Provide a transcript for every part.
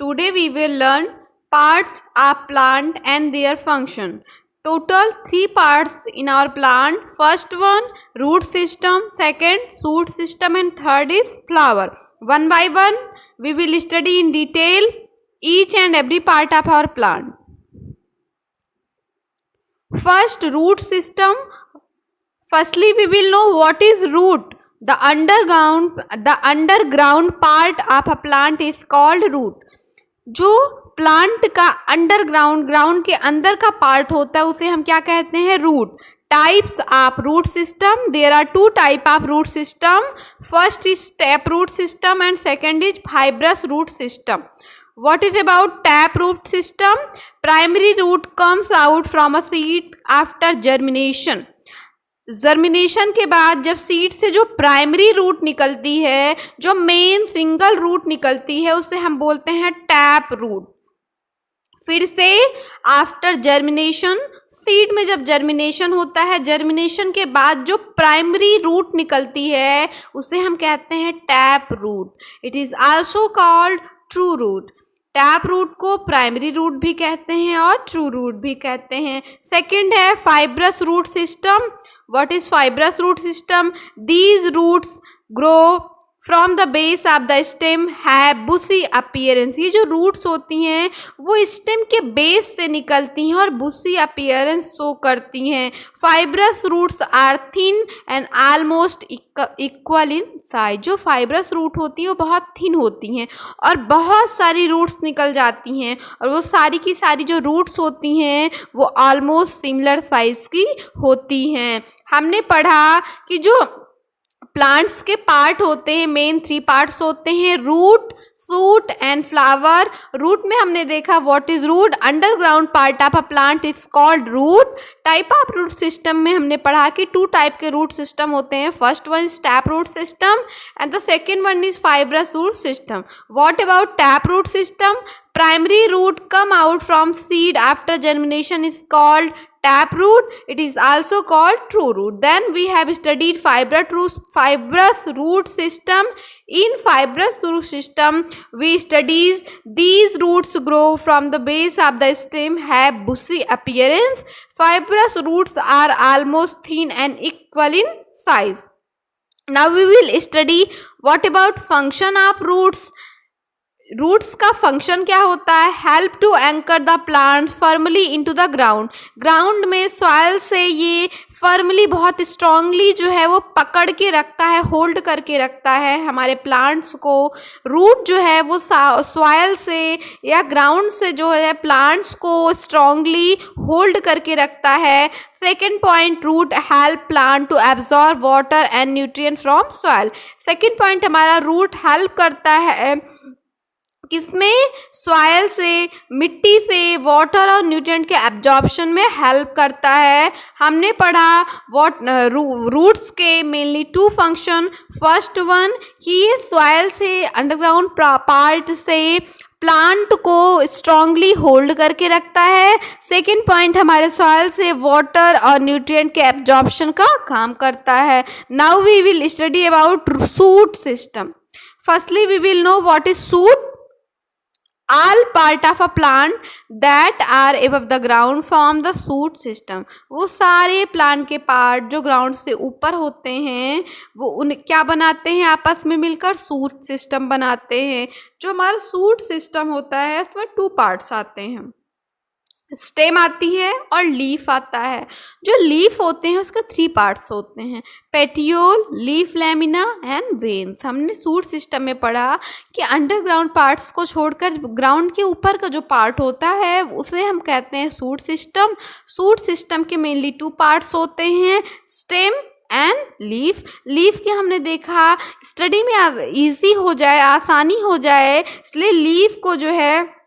Today we will learn parts of plant and their function. Total 3 parts in our plant. First one, root system. Second, shoot system, and third is flower. One by one we will study in detail each and every part of our plant. First, root system. Firstly, we will know what is root. The underground part of a plant is called root. जो plant का ground के अंदर का part होता है उसे हम क्या कहते हैं? Root. Types of root system. There are 2 type of root system. First is tap root system and second is fibrous root system. What is about tap root system? Primary root comes out from a seed after germination. Germination के बाद जब seed से जो primary root निकलती है, जो men single root निकलती है, उसे हम बोलते हैं टैप रूट. फिर से आफ्टर जर्मिनेशन, सीड में जब जर्मिनेशन होता है, जर्मिनेशन के बाद जो प्राइमरी रूट निकलती है उसे हम कहते हैं tap root. It is also called true root. Tap root को प्राइमरी रूट भी कहते हैं और ट्रू रूट भी कहते हैं. सेकेंड है fibrous root system. What is fibrous root system? These roots grow from the base of the stem, have bushy appearance. ये जो roots होती हैं वो stem के base से निकलती हैं और bushy appearance show करती हैं. Fibrous roots are thin and almost equal in size. जो fibrous root होती हैं वो बहुत thin होती हैं और बहुत सारी roots निकल जाती हैं और वो सारी की सारी जो roots होती हैं वो almost similar size की होती हैं. हमने पढ़ा कि जो प्लांट्स के पार्ट होते हैं, मेन 3 पार्ट्स होते हैं, root, shoot and flower. Root में हमने देखा what is root. Underground part of a plant is called root. Type of root system में हमने पढ़ा कि 2 टाइप के रूट सिस्टम होते हैं. First one is tap root system and the second one is fibrous root system. What about tap root system? Primary root come out from seed after germination is called tap root. It is also called true root. Then we have studied fibrous root system. In fibrous root system we studies these roots grow from the base of the stem, have bushy appearance. Fibrous roots are almost thin and equal in size. Now we will study what about function of roots. Roots का function क्या होता है? Help to anchor the plant firmly into the ground. Ground में soil से ये firmly बहुत strongly जो है वो पकड़ के रखता है, होल्ड करके रखता है हमारे प्लांट्स को. रूट जो है वो सॉइल से या ग्राउंड से जो है प्लांट्स को स्ट्रांगली होल्ड करके रखता है. Second point, root help plant to absorb water and nutrient from soil. Second point हमारा रूट हेल्प करता है किसमें? सॉइल से, मिट्टी से वाटर और न्यूट्रिएंट के एब्जॉर्प्शन में हेल्प करता है. हमने पढ़ा रूट्स के मेनली 2 फंक्शन. फर्स्ट वन कि ये सॉइल से, अंडरग्राउंड पार्ट से प्लांट को स्ट्रांगली होल्ड करके रखता है. सेकेंड पॉइंट हमारे सॉइल से वाटर और न्यूट्रिएंट के एब्जॉर्प्शन का काम करता है. Now we will study about shoot system. Firstly we will know what is shoot. All part of a plant that are above the ground form the shoot system. वो सारे plant के part जो ground से ऊपर होते हैं वो उन क्या बनाते हैं? आपस में मिलकर शूट सिस्टम बनाते हैं. जो हमारा शूट सिस्टम होता है उसमें 2 पार्ट्स आते हैं. स्टेम आती है और लीफ आता है. जो लीफ होते हैं उसके 3 पार्ट्स होते हैं, petiole, leaf lamina and veins. हमने शूट सिस्टम में पढ़ा कि अंडरग्राउंड पार्ट्स को छोड़कर ग्राउंड के ऊपर का जो पार्ट होता है उसे हम कहते हैं शूट सिस्टम. शूट सिस्टम के मेनली 2 पार्ट्स होते हैं, स्टेम एंड लीफ. लीफ के हमने देखा स्टडी में इजी हो जाए, आसानी हो जाए, इसलिए लीफ को जो है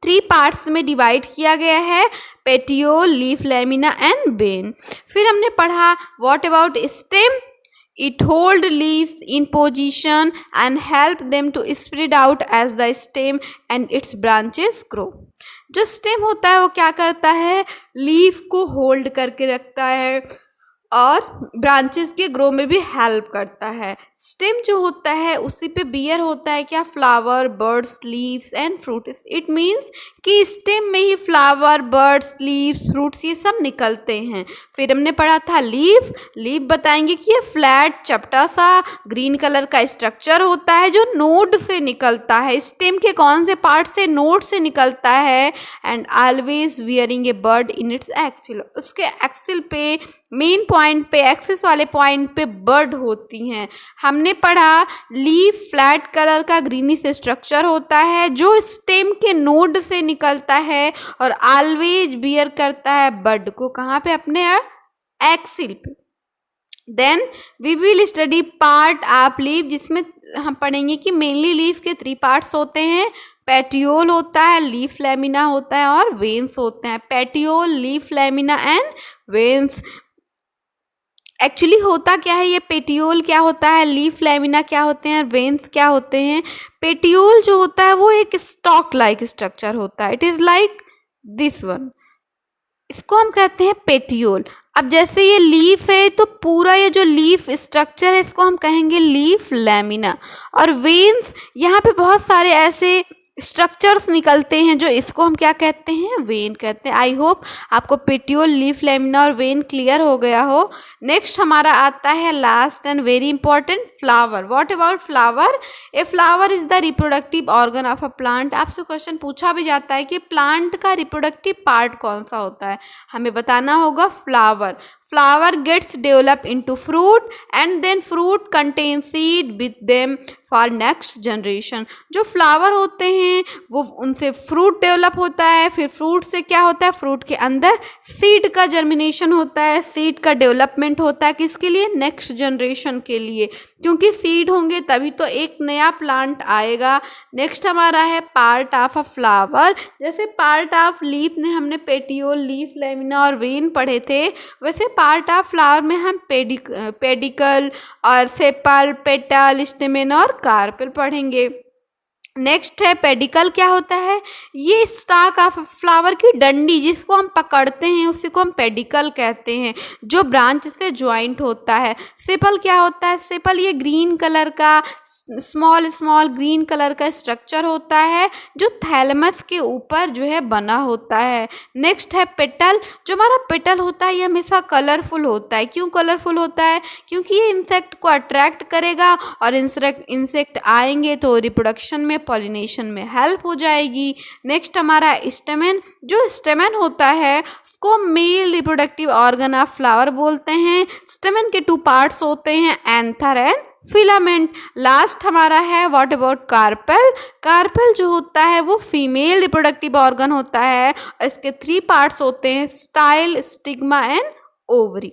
3 पार्ट्स में डिवाइड किया गया है, petiole, leaf lamina and vein. फिर हमने पढ़ा what about stem. It hold leaves in position and help them to spread out as the stem and its branches grow. जो स्टेम होता है वो क्या करता है? लीफ को होल्ड करके रखता है और ब्रांचेस के ग्रो में भी हेल्प करता है. स्टेम जो होता है उसी पे बियर होता है क्या, flower, birds, leaves and fruit. It means कि स्टेम में ही फ्लावर, बर्ड्स, लीव्स, फ्रूट्स ये सब निकलते हैं। फिर हमने पढ़ा था लीफ। लीफ बताएंगे कि ये फ्लैट चपटा सा ग्रीन कलर का स्ट्रक्चर होता है जो नोड से निकलता है। स्टेम के कौन से पार्ट से, नोड से निकलता है। And always bearing a bud in its axil, उसके एक्सिल पे मेन पॉइंट पे, एक्सिस वाले पॉइंट पे बर्ड होती हैं। हमने पढ़ा लीफ फ्लैट कलर का ग्रीनिश स्ट्रक्चर होता है जो स्टेम के नोड से निकलता है और ऑलवेज बियर करता है बर्ड को, कहाँ पे, अपने एक्सिल पे। Then we will study part of leaf, जिसमें हम पढ़ेंगे कि मेनली लीफ के 3 पार्ट्स होते हैं। पेटियोल होता है, लीफ लैमिना होता है और वेन्स होते हैं। Petiole, leaf lamina and veins. Actually होता क्या है, ये पेटियोल क्या होता है, लीफ लैमिना क्या होते हैं, वेन्स क्या होते हैं। पेटियोल जो होता है वो एक स्टॉक लाइक स्ट्रक्चर होता है। It is like this one, इसको हम कहते हैं पेटियोल। अब जैसे ये लीफ है तो पूरा ये जो लीफ स्ट्रक्चर है इसको हम कहेंगे लीफ लैमिना। और वेन्स, यहाँ पे बहुत सारे ऐसे स्ट्रक्चर्स निकलते हैं जो इसको हम क्या कहते हैं, वेन कहते हैं। आई होप आपको पेटियोल, लीफ लैमिना और वेन क्लियर हो गया हो। नेक्स्ट हमारा आता है last and very important, flower. What about flower? A flower is the reproductive organ of a plant. आपसे क्वेश्चन पूछा भी जाता है कि प्लांट का रिप्रोडक्टिव पार्ट कौन सा होता है, हमें बताना होगा flower. Flower gets developed into fruit and then fruit contains seed with them for next generation। जो फ्लावर होते हैं वो उनसे फ्रूट डेवलप होता है, फिर फ्रूट से क्या होता है, फ्रूट के अंदर सीड का जर्मिनेशन होता है, सीड का डेवलपमेंट होता है, किसके लिए, नेक्स्ट जनरेशन के लिए, क्योंकि सीड होंगे तभी तो एक नया प्लांट आएगा। नेक्स्ट हमारा है पार्ट ऑफ अ फ्लावर। जैसे पार्ट ऑफ लीफ ने हमने पेटियोल, लीफ लैमिना और वेन पढ़े थे, वैसे पार्ट ऑफ फ्लावर में हम पेडिकल और सेपल, पेटल, स्टेमेन और कार्पेल पढ़ेंगे। नेक्स्ट है पेडिकल। क्या होता है, ये स्टाक ऑफ फ्लावर की डंडी जिसको हम पकड़ते हैं उसी को हम पेडिकल कहते हैं, जो ब्रांच से ज्वाइंट होता है। सेपल क्या होता है, सेपल ये ग्रीन कलर का स्मॉल स्मॉल ग्रीन कलर का स्ट्रक्चर होता है जो थैलेमस के ऊपर जो है बना होता है। नेक्स्ट है पेटल। जो हमारा पेटल होता है ये हमेशा कलरफुल होता है। क्यों कलरफुल होता है, क्योंकि ये इंसेक्ट को अट्रैक्ट करेगा और इंसेक्ट आएंगे तो रिप्रोडक्शन में, पॉलिनेशन में हेल्प हो जाएगी। नेक्स्ट हमारा स्टेमेन। जो स्टेमेन होता है उसको male reproductive organ of flower बोलते हैं। स्टेमेन के 2 पार्ट्स होते हैं, एंथर एंड फिलामेंट। लास्ट हमारा है व्हाट अबाउट कार्पेल। कार्पेल जो होता है वो फीमेल रिप्रोडक्टिव ऑर्गन होता है। इसके 3 पार्ट्स होते हैं, style, stigma and ovary.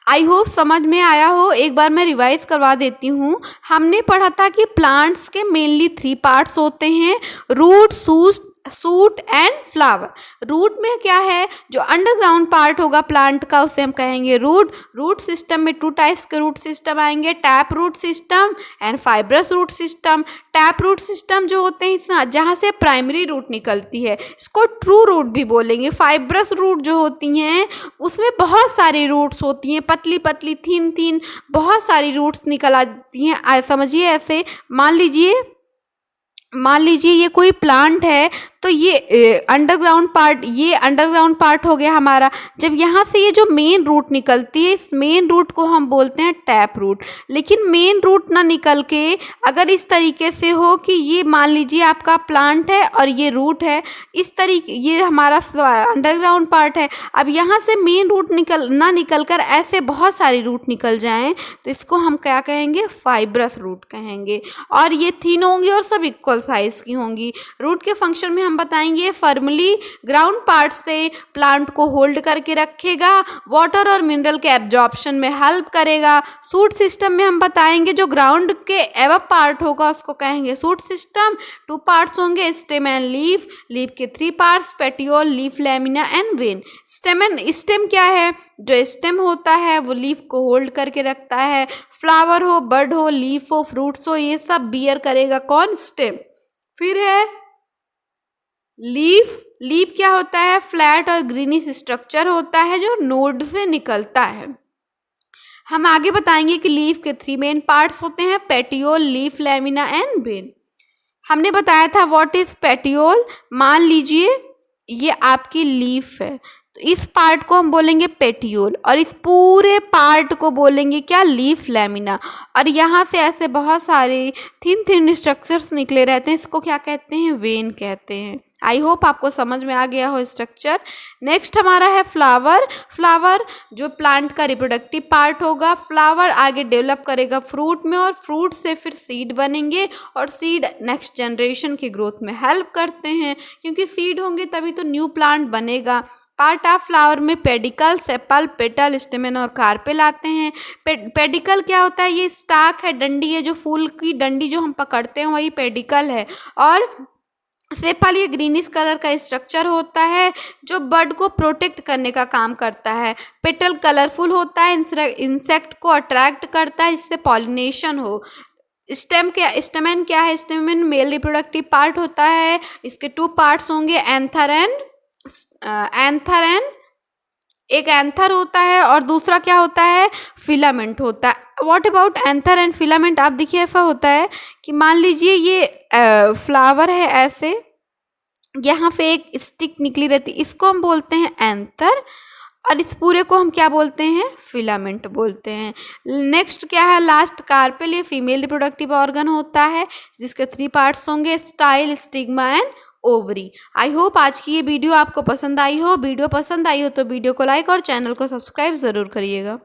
I hope समझ में आया हो। एक बार मैं रिवाइज करवा देती हूँ। हमने पढ़ा था कि प्लांट्स के मेनली 3 पार्ट्स होते हैं, root, shoot and flower. Root में क्या है, जो अंडरग्राउंड पार्ट होगा प्लांट का उसे हम कहेंगे रूट। रूट सिस्टम में 2 टाइप्स के रूट सिस्टम आएंगे, tap root system and fibrous root system. Tap root system जो होते हैं जहाँ से प्राइमरी रूट निकलती है, इसको ट्रू रूट भी बोलेंगे। फाइब्रस रूट जो होती हैं उसमें बहुत सारी रूट्स होती हैं, पतली पतली, थीन थीन, बहुत सारी रूट्स निकल आती हैं। समझिए ऐसे, मान लीजिए ये कोई प्लांट है तो ये अंडरग्राउंड पार्ट हो गया हमारा। जब यहाँ से ये जो मेन रूट निकलती है, इस मेन रूट को हम बोलते हैं टैप रूट। लेकिन मेन रूट ना निकल के अगर इस तरीके से हो कि ये मान लीजिए आपका प्लांट है और ये रूट है, इस तरीके, ये हमारा अंडरग्राउंड पार्ट है। अब यहाँ से मेन रूट निकल कर ऐसे बहुत सारी रूट निकल जाएं तो इसको हम क्या कहेंगे, फाइब्रस रूट कहेंगे। और ये थीन होंगी और सब इक्वल साइज की होंगी। रूट के फंक्शन में हम बताएंगे फर्मली ग्राउंड पार्ट से प्लांट को होल्ड करके रखेगा, वाटर और मिनरल के एब्जॉर्प्शन में हेल्प करेगा। सूट सिस्टम में हम बताएंगे जो ग्राउंड के एबव पार्ट होगा उसको कहेंगे सूट सिस्टम। 2 पार्ट्स होंगे, स्टेम एंड लीफ। लीफ के 3 parts, petiole, leaf lamina and when. Stem क्या है, जो स्टेम होता है वो लीफ को होल्ड करके रखता है। फ्लावर हो, बर्ड हो, लीफ हो, फ्रूट्स हो, ये सब बियर करेगा कौन, स्टेम। फिर है लीफ। लीफ क्या होता है, फ्लैट और ग्रीनिश स्ट्रक्चर होता है जो नोड से निकलता है। हम आगे बताएंगे कि लीफ के 3 मेन पार्ट्स होते हैं, petiole, leaf, lamina and when. हमने बताया था व्हाट इज पेटियोल। मान लीजिए ये आपकी लीफ है, तो इस पार्ट को हम बोलेंगे पेटियोल और इस पूरे पार्ट को बोलेंगे क्या, लीफ लैमिना। और यहाँ से ऐसे बहुत सारे थिन थिन स्ट्रक्चर्स निकले रहते हैं, इसको क्या कहते हैं, वेन कहते हैं। आई होप आपको समझ में आ गया हो स्ट्रक्चर। नेक्स्ट हमारा है फ्लावर। फ्लावर जो प्लांट का रिप्रोडक्टिव पार्ट होगा, फ्लावर आगे डेवलप करेगा फ्रूट में और फ्रूट से फिर सीड बनेंगे और सीड नेक्स्ट जनरेशन की ग्रोथ में हेल्प करते हैं, क्योंकि सीड होंगे तभी तो न्यू प्लांट बनेगा। पार्ट ऑफ फ्लावर में पेडिकल, सेपल, पेटल, स्टेमेन और कार्पेल आते हैं। पेडिकल क्या होता है, ये स्टाक है, डंडी है, जो फूल की डंडी जो हम पकड़ते हैं वही पेडिकल है। और सेपल ये ग्रीनिश कलर का स्ट्रक्चर होता है जो बर्ड को प्रोटेक्ट करने का काम करता है। पेटल कलरफुल होता है, इंसेक्ट को अट्रैक्ट करता है, इससे पॉलिनेशन हो। स्टेम क्या, स्टेमेन क्या है, स्टेमेन मेल रिप्रोडक्टिव पार्ट होता है। इसके 2 पार्ट्स होंगे, एंथर एंड एक एंथर होता है और दूसरा क्या होता है, फिलामेंट होता है। What about anther and filament, आप देखिए ऐसा होता है कि मान लीजिए ये फ्लावर है, ऐसे यहाँ पे एक स्टिक निकली रहती, इसको हम बोलते हैं एंथर और इस पूरे को हम क्या बोलते हैं, फिलामेंट बोलते हैं। नेक्स्ट क्या है, लास्ट कार्पेल, ये फीमेल रिप्रोडक्टिव ऑर्गन होता है जिसके 3 पार्ट्स होंगे, style, stigma and ovary. I hope आज की ये वीडियो आपको पसंद आई हो। वीडियो पसंद आई हो तो वीडियो को लाइक और चैनल को सब्सक्राइब ज़रूर करिएगा।